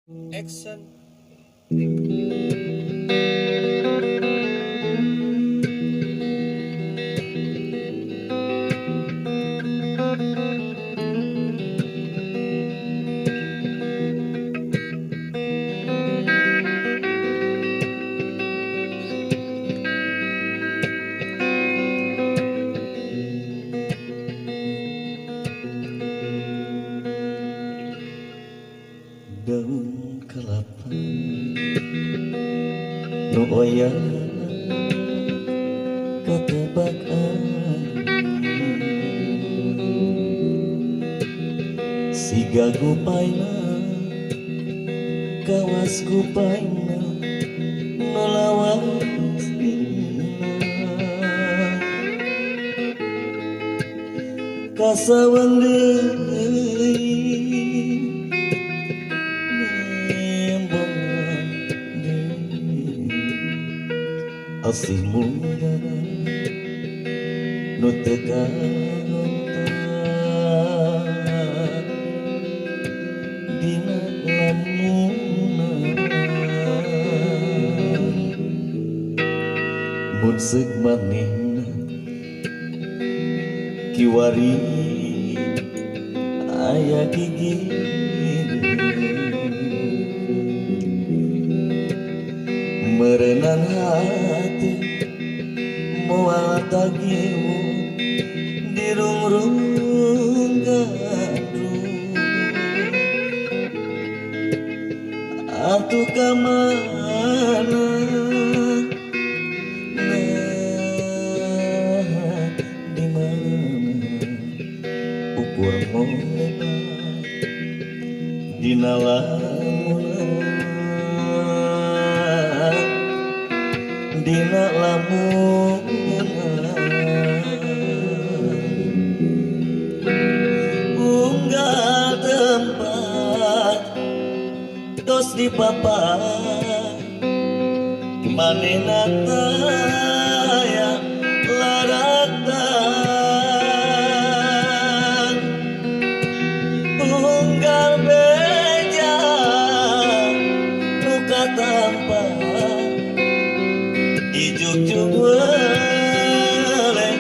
Action. Daun kelapa nu oyah ketebak si gagu paina kawas gupaina nu lawas kasawan deui asih muda nu teu karontak dina lamunan mun seuk manehna kiwari aya gigi merenang hati moal tagimu di rungrung gadung atuh kamana nah di mana ukur molebat dina dina lamunan unggal tempat tos di papan manehna taya laratan unggal beja nu katampa dijuk-juk weleh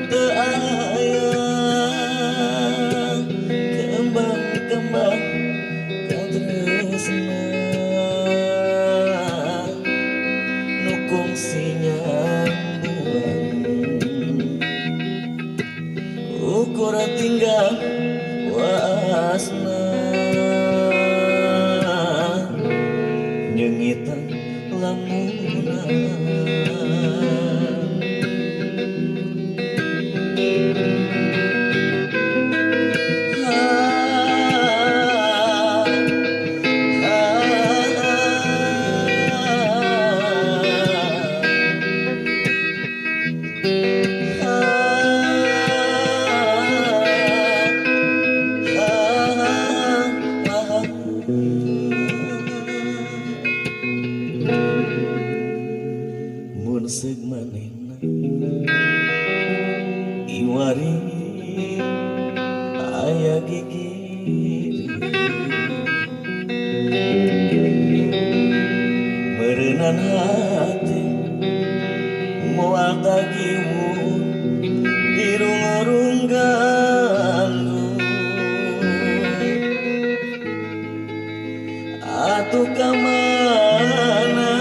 teu aya kembang-kembang katresna nu kongsi nyambungan ukur tinggal waasna nyengitan lamunan mun seuk manehna iwari aya gigi meureunan hati moal tagimun di rungrung gandung atuh kamana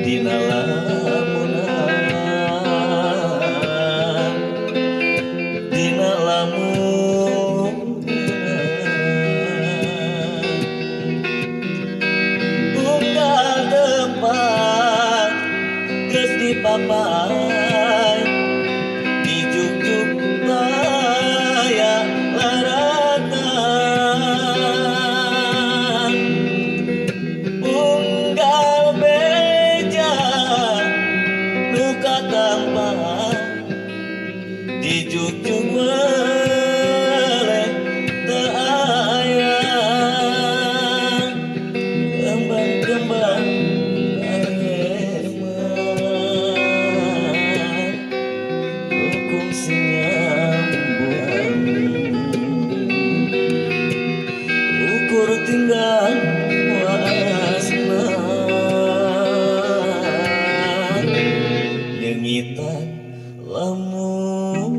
dina lamunan dina lamunan unggal tempat geus dipapai dijuk-juk baya laratan unggal beja nu katampa dijuk-juk weleh teu aya kembang-kembang tur tinggal wasman nyengitan lamun